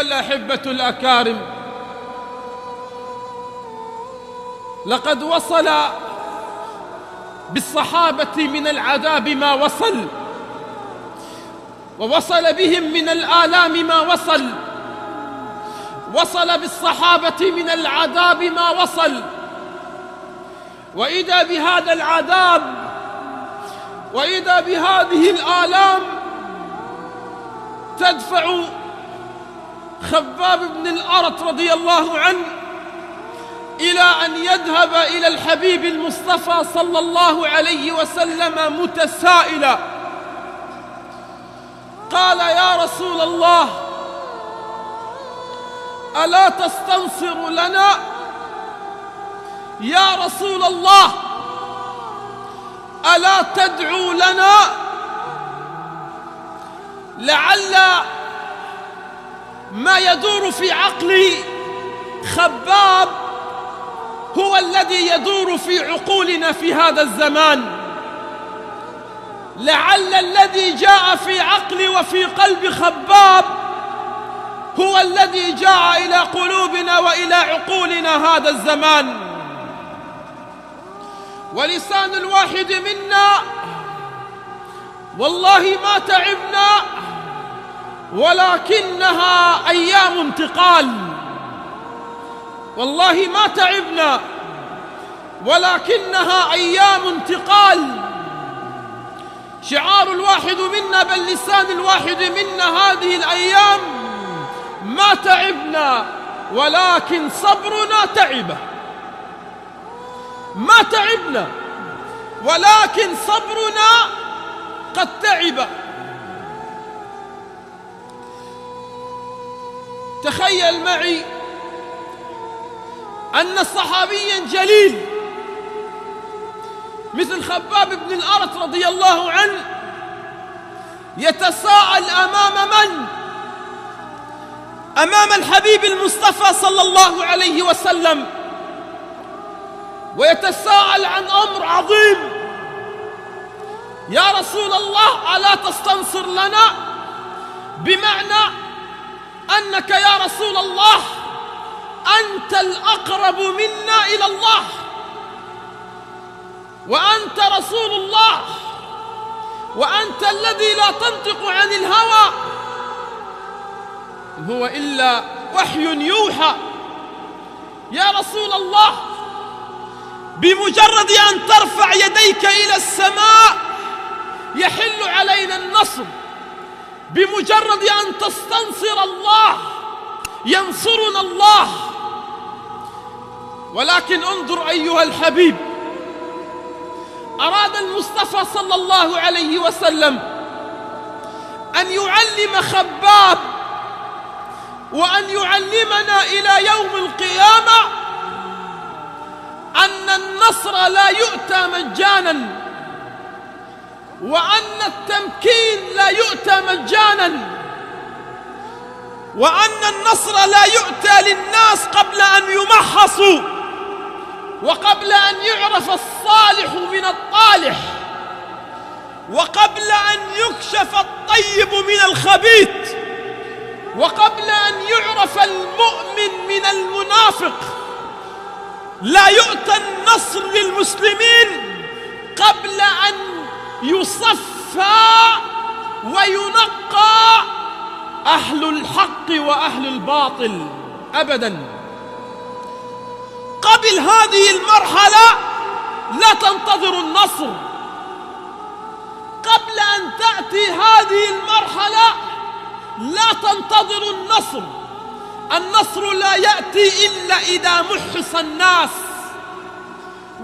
الأحبة الأكارم، لقد وصل بالصحابة من العذاب ما وصل، ووصل بهم من الآلام ما وصل، وصل بالصحابة من العذاب ما وصل. وإذا بهذا العذاب وإذا بهذه الآلام تدفع خباب بن الأرت رضي الله عنه إلى أن يذهب إلى الحبيب المصطفى صلى الله عليه وسلم متسائلا، قال: يا رسول الله، ألا تستنصر لنا؟ يا رسول الله، ألا تدعو لنا؟ لعل ما يدور في عقل خباب هو الذي يدور في عقولنا في هذا الزمان. لعل الذي جاء في عقل وفي قلب خباب هو الذي جاء إلى قلوبنا وإلى عقولنا هذا الزمان. ولسان الواحد منا والله ما تعبنا، ولكنها أيام انتقال. والله ما تعبنا ولكنها أيام انتقال. شعار الواحد منا بل لسان الواحد منا هذه الأيام: ما تعبنا ولكن صبرنا تعبه. ما تعبنا ولكن صبرنا قد تعب. تخيل معي أن صحابيا جليل مثل خباب بن الأرت رضي الله عنه يتساءل أمام من؟ أمام الحبيب المصطفى صلى الله عليه وسلم، ويتساءل عن أمر عظيم: يا رسول الله، ألا تستنصر لنا؟ بمعنى أنك يا رسول الله أنت الأقرب منا إلى الله، وأنت رسول الله، وأنت الذي لا تنطق عن الهوى، إن هو إلا وحي يوحى. يا رسول الله، بمجرد أن ترفع يديك إلى السماء يحل علينا النصر، بمجرد أن تستنصر الله ينصرنا الله. ولكن انظر أيها الحبيب، أراد المصطفى صلى الله عليه وسلم أن يعلم خباب وأن يعلمنا إلى يوم القيامة أن النصر لا يؤتى مجانا، وأن التمكين لا يؤتى مجانا، وأن النصر لا يؤتى للناس قبل أن يمحصوا، وقبل أن يعرف الصالح من الطالح، وقبل أن يكشف الطيب من الخبيث، وقبل أن يعرف المؤمن من المنافق. لا يؤتى النصر للمسلمين قبل أن يصفى وينقى أهل الحق وأهل الباطل أبدا. قبل هذه المرحلة لا تنتظر النصر. قبل أن تأتي هذه المرحلة لا تنتظر النصر. النصر لا يأتي إلا إذا محص الناس،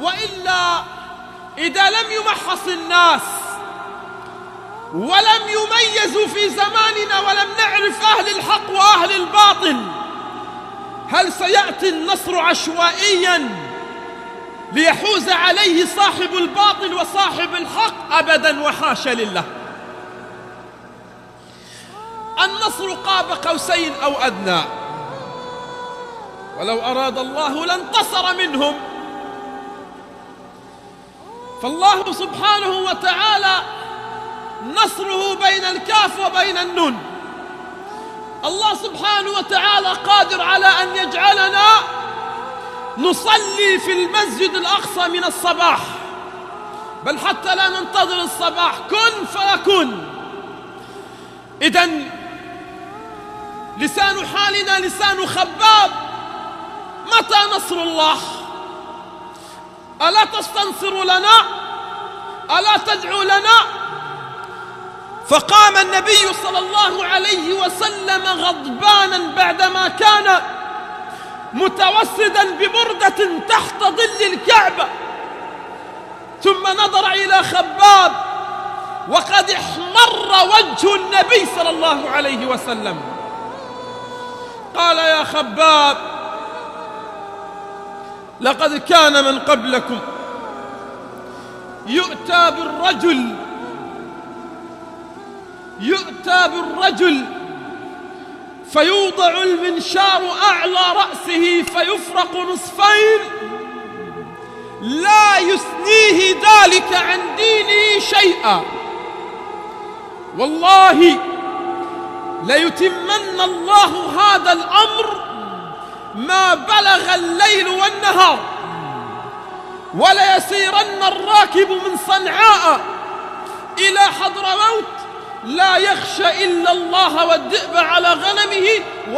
وإلا إذا لم يمحص الناس ولم يميزوا في زماننا ولم نعرف أهل الحق وأهل الباطل، هل سيأتي النصر عشوائيا ليحوز عليه صاحب الباطل وصاحب الحق؟ أبدا وحاشا لله. النصر قاب قوسين أو أدنى، ولو أراد الله لانتصر منهم. فالله سبحانه وتعالى نصره بين الكاف وبين النون. الله سبحانه وتعالى قادر على أن يجعلنا نصلي في المسجد الأقصى من الصباح، بل حتى لا ننتظر الصباح، كن فيكون. إذن لسان حالنا لسان خباب. متى نصر الله؟ ألا تستنصر لنا؟ ألا تدعو لنا؟ فقام النبي صلى الله عليه وسلم غضبانا بعدما كان متوسدا ببردة تحت ظل الكعبة، ثم نظر إلى خباب وقد احمر وجه النبي صلى الله عليه وسلم. قال: يا خباب، لقد كان من قبلكم يؤتى بالرجل فيوضع المنشار أعلى رأسه فيفرق نصفين، لا يثنيه ذلك عن دينه شيئا، والله ليتمن الله هذا الأمر ما بلغ الليل والنهار، وليسيرن الراكب من صنعاء إلى حضرموت لا يخشى إلا الله والذئب على غنمه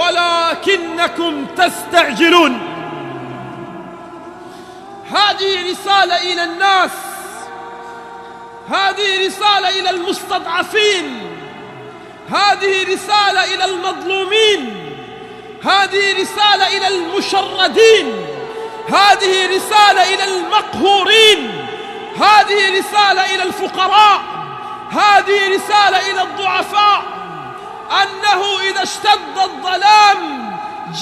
ولكنكم تستعجلون. هذه رسالة إلى الناس، هذه رسالة إلى المستضعفين، هذه رسالة إلى المظلومين، هذه رسالة إلى المشردين، هذه رسالة إلى المقهورين، هذه رسالة إلى الفقراء، هذه رسالة إلى الضعفاء، أنه إذا اشتد الظلام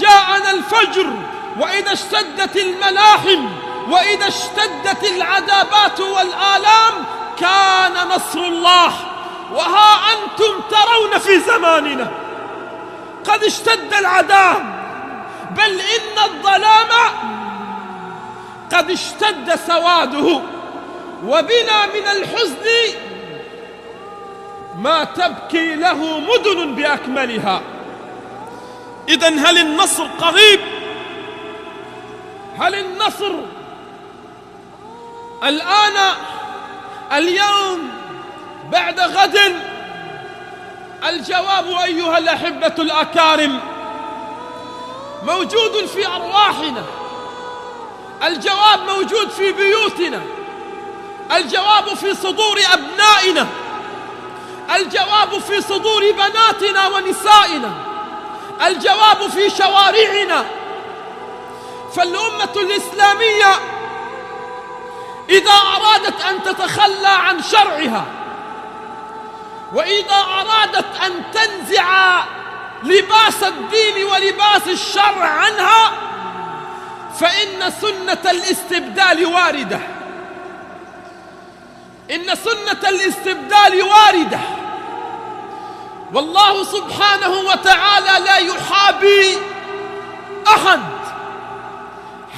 جاءنا الفجر، وإذا اشتدت الملاحم، وإذا اشتدت العذابات والآلام كان نصر الله. وها أنتم ترون في زماننا قد اشتد العذاب، بل إن الظلام قد اشتد سواده، وبنا من الحزن ما تبكي له مدن بأكملها. إذن هل النصر قريب؟ هل النصر الآن، اليوم، بعد غد؟ الجواب أيها الأحبة الأكارم موجود في أرواحنا، الجواب موجود في بيوتنا، الجواب في صدور أبنائنا، الجواب في صدور بناتنا ونسائنا، الجواب في شوارعنا. فالأمة الإسلامية إذا أرادت أن تتخلى عن شرعها، وإذا أرادت أن تنزع لباس الدين ولباس الشرع عنها، فإن سنة الاستبدال واردة، إن سنة الاستبدال واردة. والله سبحانه وتعالى لا يحابي أحد،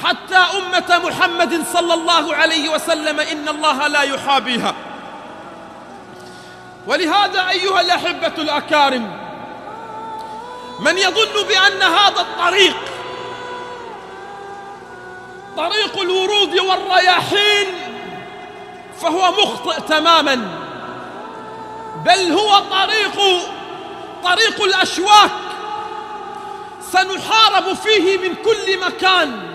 حتى أمة محمد صلى الله عليه وسلم إن الله لا يحابيها. ولهذا أيها الأحبة الأكارم، من يظن بأن هذا الطريق طريق الورود والرياحين فهو مخطئ تماما، بل هو طريق الأشواك، سنحارب فيه من كل مكان،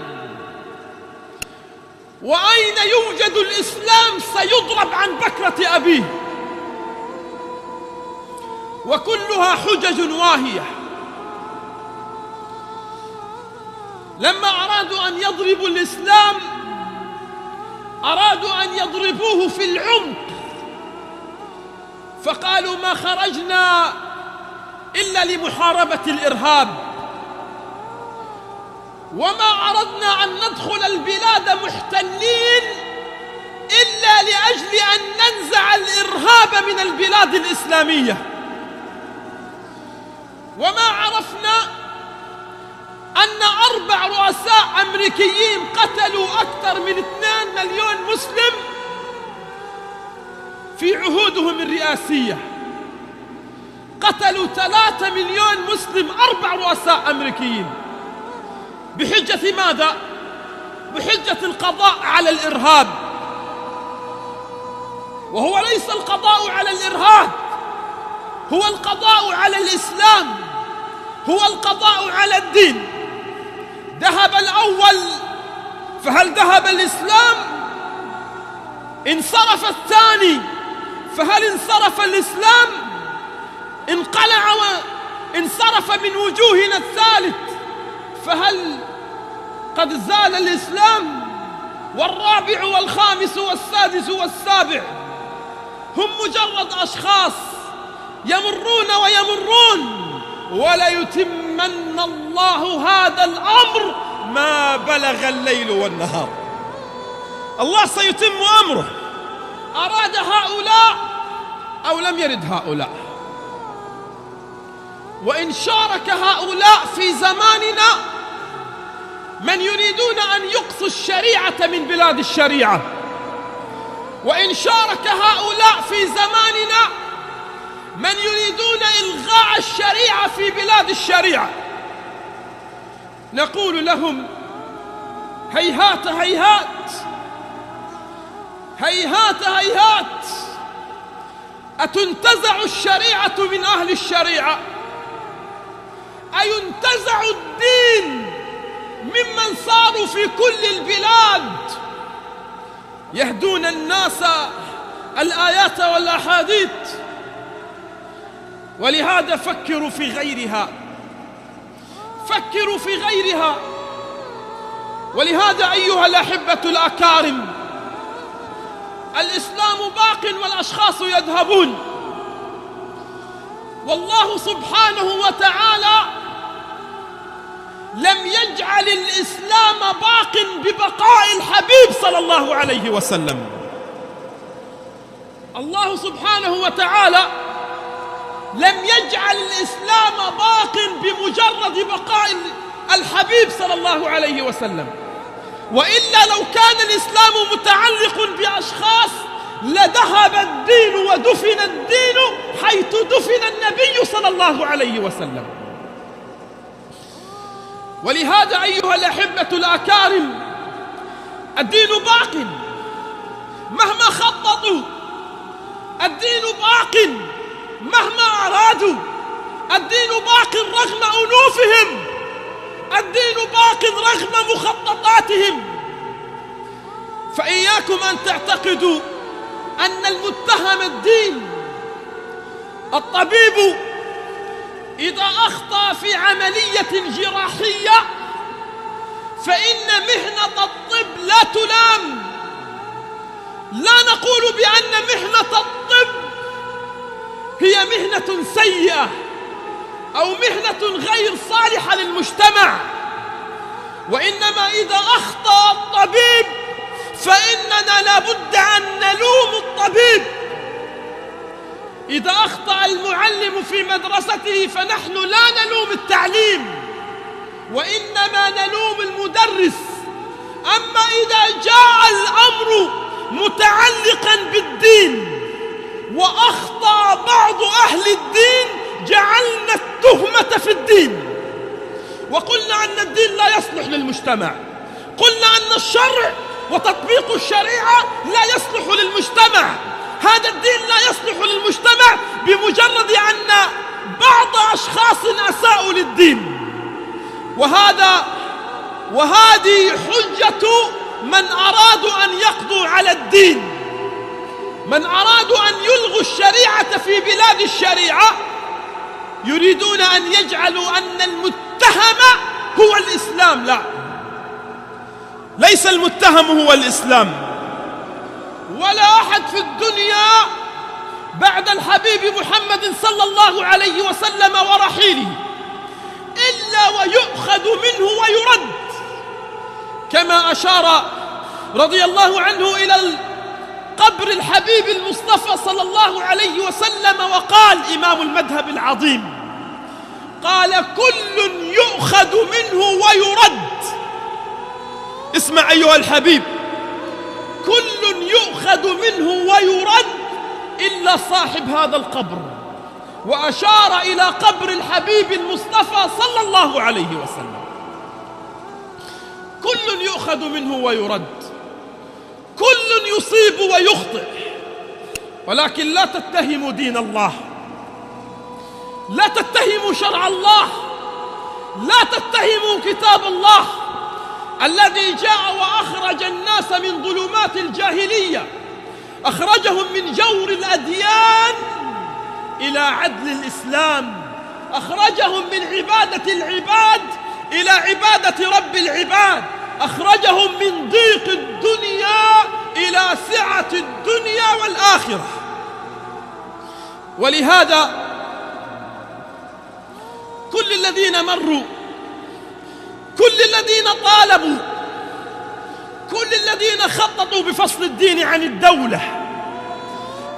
وأين يوجد الإسلام سيضرب عن بكرة أبيه، وكلها حجج واهية. لما أرادوا أن يضربوا الإسلام أرادوا أن يضربوه في العمق، فقالوا: ما خرجنا إلا لمحاربة الإرهاب، وما أردنا أن ندخل البلاد محتلين إلا لأجل أن ننزع الإرهاب من البلاد الإسلامية. وما عرفنا أن 4 رؤساء أمريكيين قتلوا أكثر من 2 مليون مسلم في عهودهم الرئاسية. قتلوا 3 مليون مسلم، 4 رؤساء أمريكيين، بحجة ماذا؟ بحجة القضاء على الإرهاب. وهو ليس القضاء على الإرهاب، هو القضاء على الإسلام، هو القضاء على الدين. ذهب الأول، فهل ذهب الإسلام؟ انصرف الثاني، فهل انصرف الإسلام؟ انقلع وانصرف من وجوهنا الثالث، فهل قد زال الإسلام؟ والرابع والخامس والسادس والسابع هم مجرد أشخاص يمرون ويمرون، وليتمن الله هذا الأمر ما بلغ الليل والنهار. الله سيتم أمره، أراد هؤلاء أو لم يرد هؤلاء. وإن شارك هؤلاء في زماننا من يريدون أن يقصوا الشريعة من بلاد الشريعة، وإن شارك هؤلاء في زماننا من يريدون إلغاء الشريعة في بلاد الشريعة، نقول لهم هيهات هيهات هيهات هيهات. أتنتزع الشريعة من أهل الشريعة؟ أينتزع الدين ممن صاروا في كل البلاد يهدون الناس الآيات والأحاديث؟ ولهذا فكروا في غيرها، فكروا في غيرها. ولهذا أيها الأحبة الأكارم، الإسلام باق والأشخاص يذهبون، والله سبحانه وتعالى لم يجعل الإسلام باق ببقاء الحبيب صلى الله عليه وسلم. الله سبحانه وتعالى لم يجعل الإسلام باق بمجرد بقاء الحبيب صلى الله عليه وسلم، وإلا لو كان الإسلام متعلق بأشخاص لذهب الدين ودفن الدين حيث دفن النبي صلى الله عليه وسلم. ولهذا أيها الأحبة الأكارم، الدين باق مهما خططوا، الدين باق مهما أرادوا، الدين باق رغم أنوفهم، الدين باق رغم مخططاتهم. فإياكم أن تعتقدوا أن المتهم الدين. الطبيب إذا أخطأ في عملية جراحية فإن مهنة الطب لا تلام. لا نقول بأن مهنة الطب هي مهنة سيئة أو مهنة غير صالحة للمجتمع، وإنما إذا أخطأ الطبيب فإننا لابد أن نلوم الطبيب. إذا أخطأ المعلم في مدرسته فنحن لا نلوم التعليم، وإنما نلوم المدرس. أما إذا جاء الأمر متعلقا بالدين وأخطأ بعض أهل الدين جعلنا التهمة في الدين، وقلنا أن الدين لا يصلح للمجتمع، قلنا أن الشرع وتطبيق الشريعة لا يصلح للمجتمع. هذا الدين لا يصلح للمجتمع بمجرد أن بعض أشخاص أساءوا للدين. وهذه حجة من أرادوا أن يقضوا على الدين، من أرادوا أن يلغوا الشريعة في بلاد الشريعة، يريدون أن يجعلوا أن المتهم هو الإسلام. لا، ليس المتهم هو الإسلام، ولا أحد في الدنيا بعد الحبيب محمد صلى الله عليه وسلم ورحيله إلا ويؤخذ منه ويرد، كما أشار رضي الله عنه إلى قبر الحبيب المصطفى صلى الله عليه وسلم وقال إمام المذهب العظيم، قال كل يؤخذ منه ويرد. اسمع أيها الحبيب، كل يؤخذ منه ويرد إلا صاحب هذا القبر. وأشار إلى قبر الحبيب المصطفى صلى الله عليه وسلم. كل يؤخذ منه ويرد، كل يصيب ويخطئ، ولكن لا تتهموا دين الله، لا تتهموا شرع الله، لا تتهموا كتاب الله الذي جاء وأخرج الناس من ظلمات الجاهلية، أخرجهم من جور الأديان إلى عدل الإسلام، أخرجهم من عبادة العباد إلى عبادة رب العباد، أخرجهم من ضيق الدنيا إلى سعة الدنيا والآخرة. ولهذا كل الذين مروا، كل الذين طالبوا، كل الذين خططوا بفصل الدين عن الدولة،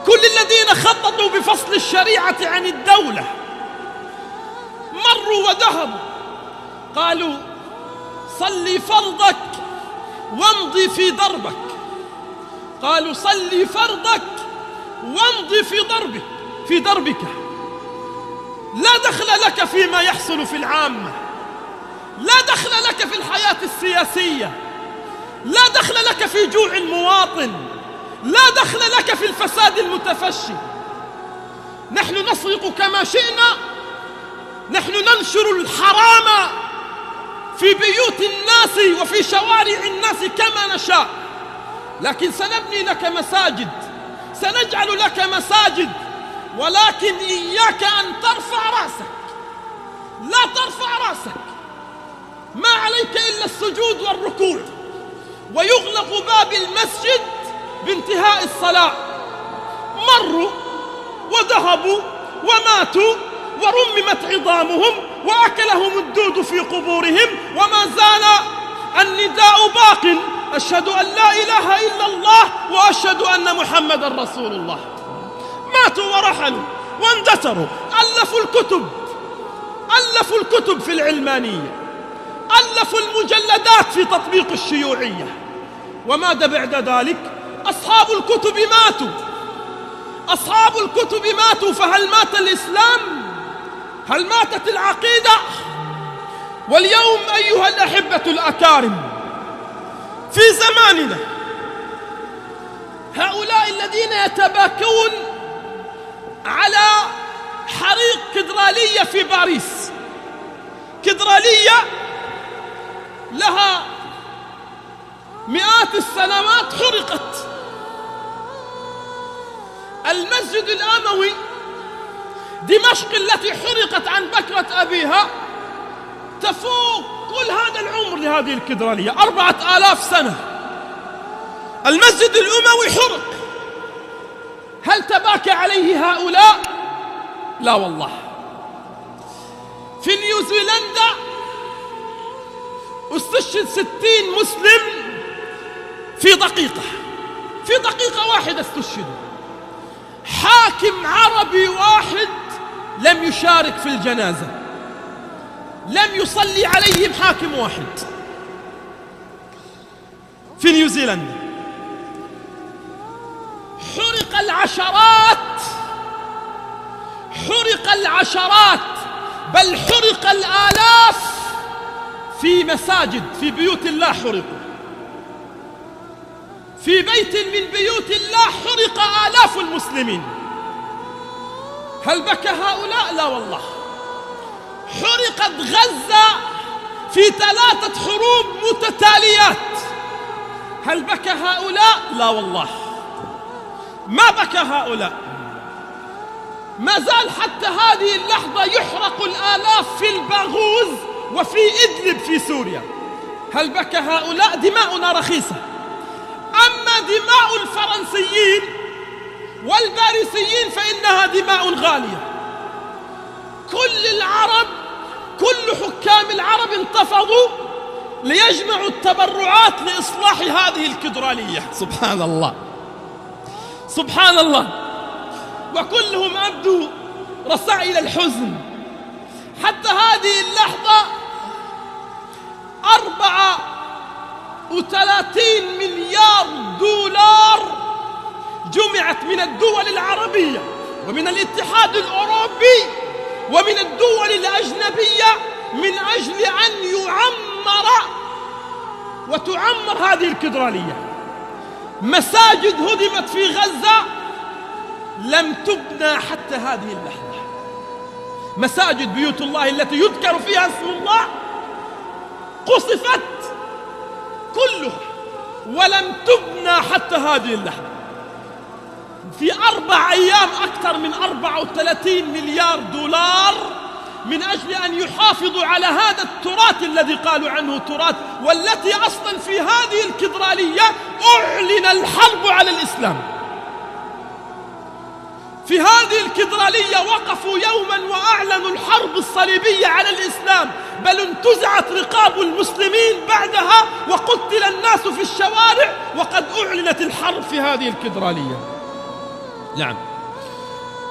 كل الذين خططوا بفصل الشريعة عن الدولة، مروا وذهبوا قالوا صلي فرضك وامضي في دربك، قالوا صلي فرضك وامضي في دربك، لا دخل لك فيما يحصل في العامة، لا دخل لك في الحياة السياسية، لا دخل لك في جوع المواطن، لا دخل لك في الفساد المتفشي. نحن نسرق كما شئنا، نحن ننشر الحرام في بيوت الناس وفي شوارع الناس كما نشاء، لكن سنبني لك مساجد، سنجعل لك مساجد، ولكن إياك أن ترفع رأسك، لا ترفع رأسك، ما عليك إلا السجود والركوع، ويغلق باب المسجد بانتهاء الصلاة. مروا وذهبوا وماتوا ورممت عظامهم وأكلهم الدود في قبورهم، وما زال النداء باق: أشهد أن لا إله إلا الله وأشهد أن محمدا رسول الله. ماتوا ورحلوا واندثروا، ألفوا الكتب في العلمانية، ألفوا المجلدات في تطبيق الشيوعية. وماذا بعد ذلك؟ أصحاب الكتب ماتوا، أصحاب الكتب ماتوا. فهل مات الإسلام؟ هل ماتت العقيدة؟ واليوم أيها الأحبة الأكارم، في زماننا هؤلاء الذين يتباكون على حريق كدرالية في باريس، كدرالية لها مئات السنوات حرقت. المسجد الأموي دمشق التي حرقت عن بكرة أبيها تفوق كل هذا العمر لهذه الكدرالية، 4000 سنة. المسجد الأموي حرق، هل تباكى عليه هؤلاء؟ لا والله. في نيوزيلندا استشهد 60 مسلم في دقيقة واحدة استشهدوا. حاكم عربي واحد لم يشارك في الجنازة، لم يصلي عليهم حاكم واحد في نيوزيلندا. حرق العشرات بل حرق الآلاف في مساجد، في بيوت الله حرقوا. في بيت من بيوت الله حرق آلاف المسلمين. هل بكى هؤلاء؟ لا والله. حرقت غزة في 3 حروب متتاليات، هل بكى هؤلاء؟ لا والله، ما بكى هؤلاء. ما زال حتى هذه اللحظة يحرق الآلاف في الباغوز وفي إدلب في سوريا، هل بكى هؤلاء؟ دماؤنا رخيصة. أما دماء الفرنسيين والباريسيين فإنها دماء غالية. كل العرب، كل حكام العرب انتفضوا ليجمعوا التبرعات لإصلاح هذه الكدرالية. سبحان الله، سبحان الله. وكلهم أبدوا رسائل الحزن. حتى هذه اللحظة 34 مليار دولار جمعت من الدول العربية ومن الاتحاد الأوروبي ومن الدول الأجنبية من أجل أن يعمر وتعمر هذه الكاتدرائية. مساجد هدمت في غزة لم تبنى حتى هذه اللحظة. مساجد بيوت الله التي يذكر فيها اسم الله قصفت كلها ولم تبنى حتى هذه اللحظة. في 4 أيام أكثر من 34 مليار دولار من أجل أن يحافظوا على هذا التراث الذي قالوا عنه تراث، والتي أصلا في هذه الكاتدرائية أعلن الحرب على الإسلام. في هذه الكاتدرائية وقفوا يوما وأعلنوا الحرب الصليبية على الإسلام، بل انتزعت رقاب المسلمين بعدها وقتل الناس في الشوارع وقد أعلنت الحرب في هذه الكاتدرائية.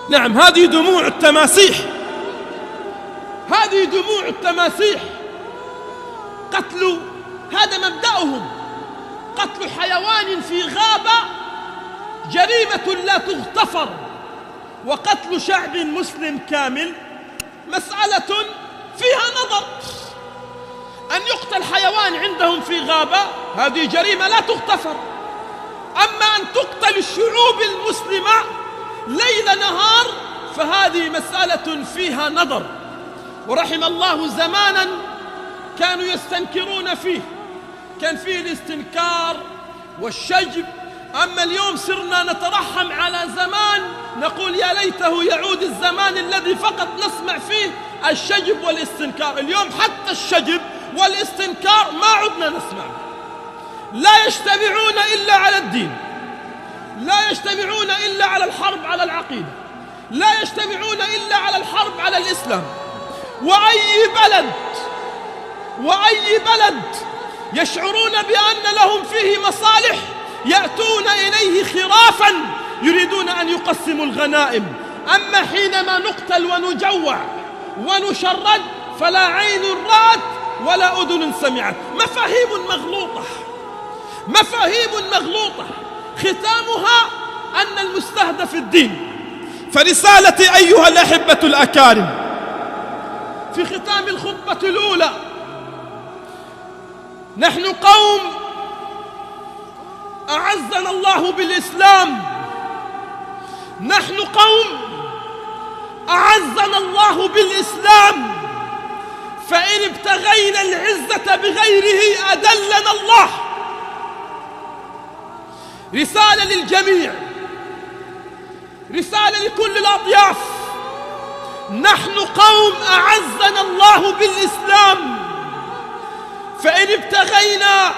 نعم هذه دموع التماسيح، هذه دموع التماسيح. قتل، هذا مبدأهم، قتل حيوان في غابة جريمة لا تغتفر، وقتل شعب مسلم كامل مسألة فيها نظر. أن يقتل حيوان عندهم في غابة هذه جريمة لا تغتفر، أما أن تقتل الشعوب المسلمة ليل نهار فهذه مسألة فيها نظر. ورحم الله زمانا كانوا يستنكرون فيه، كان فيه الاستنكار والشجب. أما اليوم صرنا نترحم على زمان، نقول يا ليته يعود الزمان الذي فقط نسمع فيه الشجب والاستنكار. اليوم حتى الشجب والاستنكار ما عدنا نسمع. لا يجتمعون إلا على الدين، لا يجتمعون إلا على الحرب على العقيدة، لا يجتمعون إلا على الحرب على الإسلام. وأي بلد يشعرون بأن لهم فيه مصالح يأتون إليه خرافا يريدون أن يقسموا الغنائم. أما حينما نقتل ونجوع ونشرد فلا عين رأت ولا أذن سمعت. مفاهيم مغلوطة ختامها أن المستهدف الدين. فرسالتي أيها الأحبة الأكارم في ختام الخطبة الأولى، نحن قوم أعزنا الله بالإسلام، نحن قوم أعزنا الله بالإسلام، فإن ابتغينا العزة بغيره أذلنا الله. رسالة للجميع، رسالة لكل الأطياف، نحن قوم أعزنا الله بالإسلام، فإن ابتغينا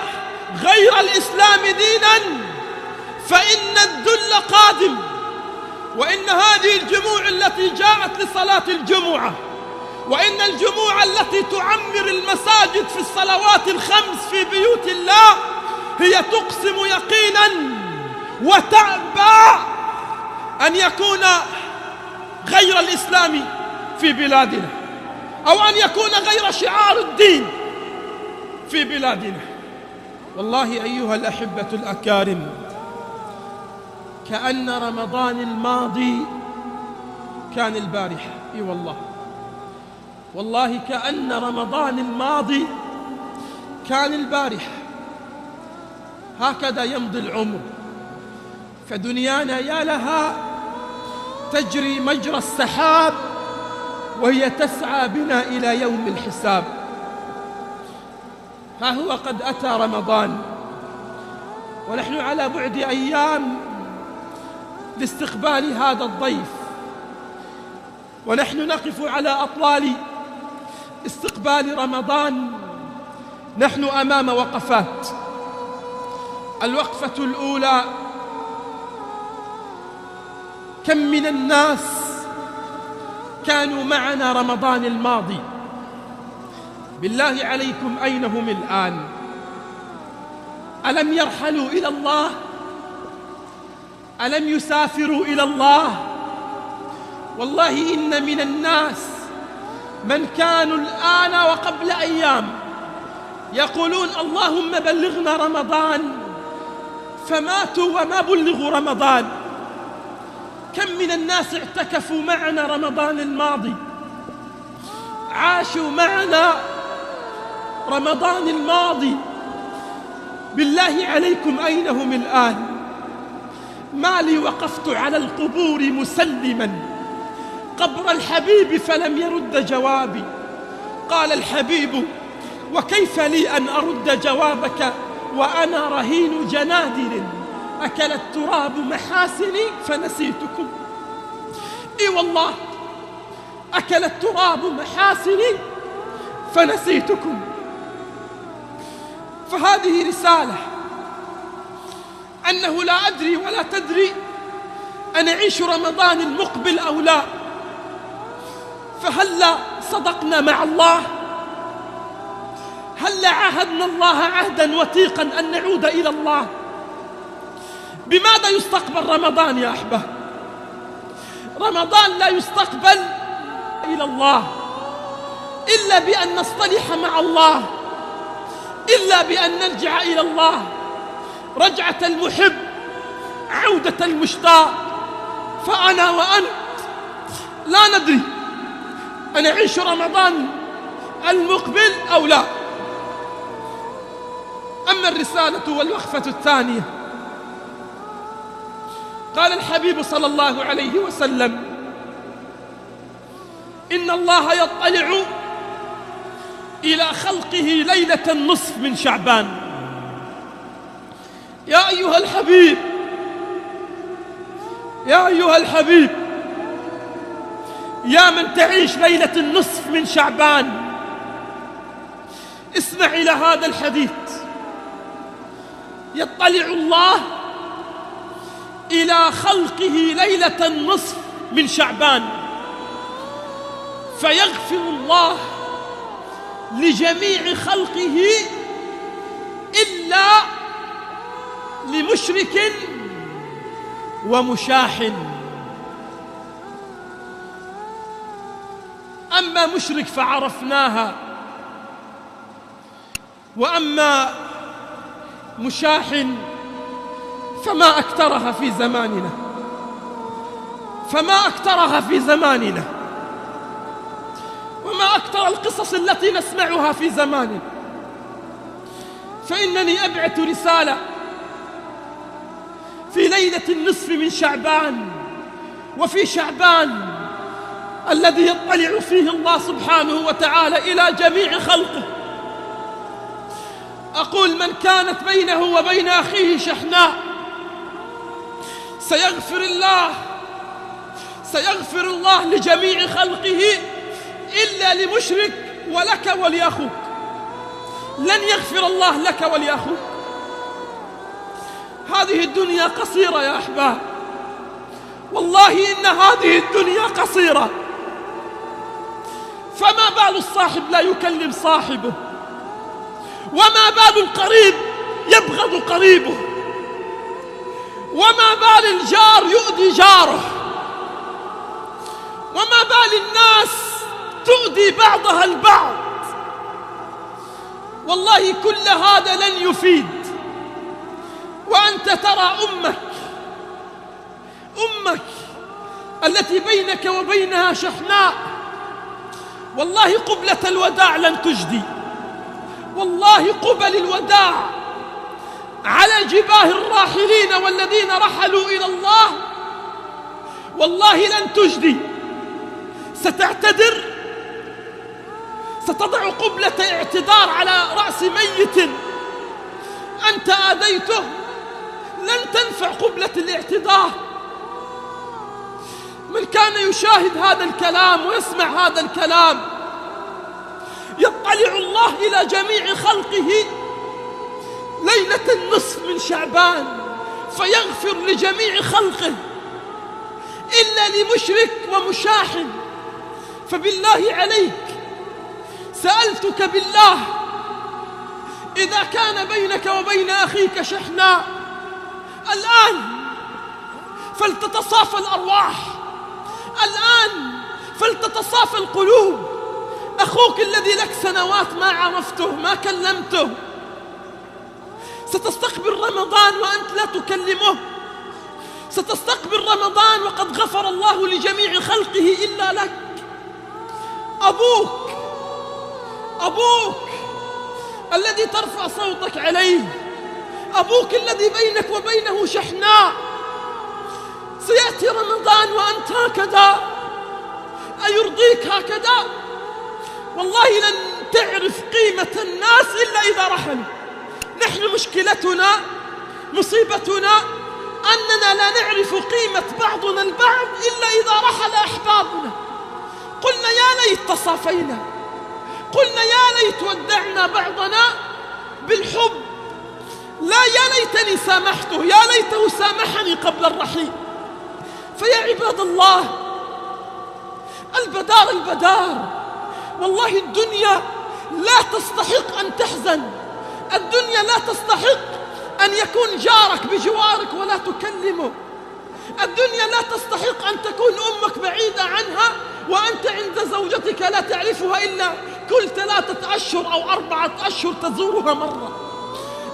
غير الإسلام دينا فإن الذل قادم. وإن هذه الجموع التي جاءت لصلاة الجمعة، وإن الجموع التي تعمر المساجد في الصلوات الخمس في بيوت الله هي تقسم يقينا وتأبى أن يكون غير الإسلام في بلادنا، أو أن يكون غير شعار الدين في بلادنا. والله أيها الأحبة الأكارم كأن رمضان الماضي كان البارحة. إي والله كأن رمضان الماضي كان البارحة. هكذا يمضي العمر، فدنيانا يا لها تجري مجرى السحاب وهي تسعى بنا إلى يوم الحساب. ها هو قد أتى رمضان ونحن على بعد أيام لاستقبال هذا الضيف، ونحن نقف على أطلال استقبال رمضان. نحن أمام وقفات. الوقفة الأولى: كم من الناس كانوا معنا رمضان الماضي، بالله عليكم أين هم الآن؟ ألم يرحلوا إلى الله؟ ألم يسافروا إلى الله؟ والله إن من الناس من كانوا الآن وقبل أيام يقولون اللهم بلغنا رمضان، فماتوا وما بلغوا رمضان. كم من الناس اعتكفوا معنا رمضان الماضي، عاشوا معنا رمضان الماضي، بالله عليكم أين هم الآن؟ ما لي وقفت على القبور مسلما قبر الحبيب فلم يرد جوابي. قال الحبيب: وكيف لي أن أرد جوابك وأنا رهين جنادل، أكل التراب محاسني فنسيتكم. إي والله، أكل التراب محاسني فنسيتكم. فهذه رسالة أنه لا أدري ولا تدري أن أعيش رمضان المقبل أو لا، فهلا صدقنا مع الله؟ هلا عاهدنا الله عهدا وثيقا أن نعود إلى الله؟ بماذا يستقبل رمضان يا أحبة؟ رمضان لا يستقبل إلى الله إلا بأن نصطلح مع الله، إلا بأن نرجع إلى الله رجعة المحب، عودة المشتاق. فأنا وأنت لا ندري أن نعيش رمضان المقبل أو لا. أما الرسالة والوقفة الثانية، قال الحبيب صلى الله عليه وسلم: إن الله يطلع إلى خلقه ليلة النصف من شعبان. يا أيها الحبيب، يا أيها الحبيب، يا من تعيش ليلة النصف من شعبان، اسمع إلى هذا الحديث. يطلع الله إلى خلقه ليلة النصف من شعبان فيغفر الله لجميع خلقه إلا لمشرك ومشاح. أما مشرك فعرفناها، وأما مشاح فما أكثرها في زماننا، فما أكثرها في زماننا، وما أكثر القصص التي نسمعها في زماننا. فإنني أبعث رسالة في ليلة النصف من شعبان، وفي شعبان الذي يطلع فيه الله سبحانه وتعالى إلى جميع خلقه. أقول: من كانت بينه وبين أخيه شحناء سيغفر الله لجميع خلقه إلا لمشرك ولك ولأخوك. لن يغفر الله لك ولأخوك. هذه الدنيا قصيرة يا أحباب، والله إن هذه الدنيا قصيرة. فما بال الصاحب لا يكلم صاحبه، وما بال القريب يبغض قريبه، وما بال الجار يؤذي جاره، وما بال الناس تؤذي بعضها البعض. والله كل هذا لن يفيد. وأنت ترى أمك التي بينك وبينها شحناء، والله قبلة الوداع لن تجدي، والله قبل الوداع على جباه الراحلين والذين رحلوا إلى الله والله لن تجدي. ستعتذر، ستضع قبلة اعتذار على رأس ميت أنت آذيته، لن تنفع قبلة الاعتذار. من كان يشاهد هذا الكلام ويسمع هذا الكلام، يطلع الله إلى جميع خلقه ليلة النصف من شعبان فيغفر لجميع خلقه إلا لمشرك ومشاح. فبالله عليك سألتك بالله، إذا كان بينك وبين أخيك شحناء الآن فلتتصافى الأرواح، الآن فلتتصافى القلوب. أخوك الذي لك سنوات ما عرفته ما كلمته، ستستقبل رمضان وأنت لا تكلمه، ستستقبل رمضان وقد غفر الله لجميع خلقه إلا لك. أبوك الذي ترفع صوتك عليه، أبوك الذي بينك وبينه شحناء، سيأتي رمضان وأنت هكذا. أيرضيك هكذا؟ والله لن تعرف قيمة الناس إلا إذا رحلوا. نحن مشكلتنا، مصيبتنا، أننا لا نعرف قيمة بعضنا البعض إلا إذا رحل أحبابنا. قلنا يا ليت تصافينا، قلنا يا ليت ودعنا بعضنا بالحب، لا يا ليتني سامحته، يا ليته سامحني قبل الرحيل. فيا عباد الله، البدار، والله الدنيا لا تستحق أن تحزن، الدنيا لا تستحق أن يكون جارك بجوارك ولا تكلمه، الدنيا لا تستحق أن تكون أمك بعيدة عنها وأنت عند زوجتك لا تعرفها إلا كل 3 أشهر أو 4 أشهر تزورها مرة.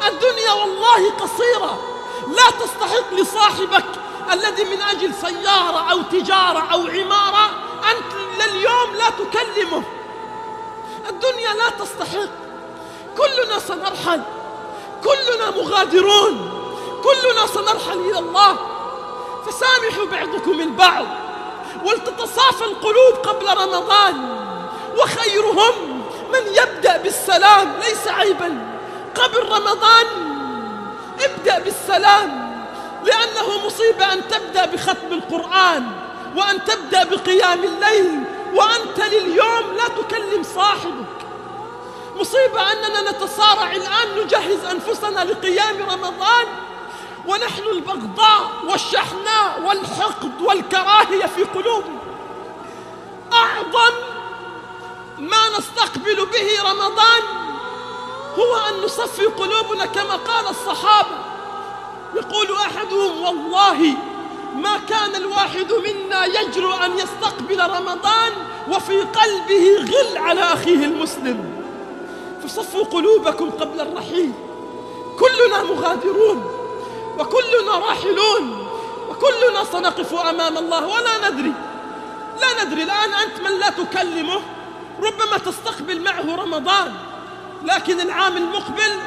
الدنيا والله قصيرة، لا تستحق لصاحبك الذي من أجل سيارة أو تجارة أو عمارة أنت لليوم لا تكلمه. الدنيا لا تستحق. كلنا سنرحل، كلنا مغادرون، كلنا سنرحل إلى الله. فسامحوا بعضكم البعض ولتتصافى القلوب قبل رمضان، وخيرهم من يبدأ بالسلام، ليس عيبا. قبل رمضان ابدأ بالسلام، لأنه مصيبة أن تبدأ بختم القرآن وأن تبدأ بقيام الليل وأنت لليوم لا تكلم صاحبك. مصيبة أننا نتصارع الآن نجهز أنفسنا لقيام رمضان ونحن البغضاء والشحناء والحقد والكراهية في قلوبنا. أعظم ما نستقبل به رمضان هو أن نصفي قلوبنا كما قال الصحابة. يقول أحدهم: والله ما كان الواحد منا يجرؤ أن يستقبل رمضان وفي قلبه غل على أخيه المسلم. فصفوا قلوبكم قبل الرحيل. كلنا مغادرون وكلنا راحلون وكلنا سنقف أمام الله ولا ندري. الآن أنت من لا تكلمه ربما تستقبل معه رمضان، لكن العام المقبل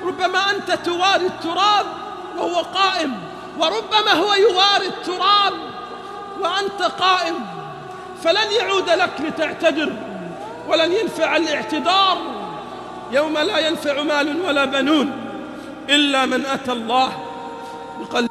ربما أنت تواري التراب وهو قائم، وربما هو يواري التراب وأنت قائم. فلن يعود لك لتعتذر ولن ينفع الاعتذار يوم لا ينفع مال ولا بنون إلا من أتى الله بقلب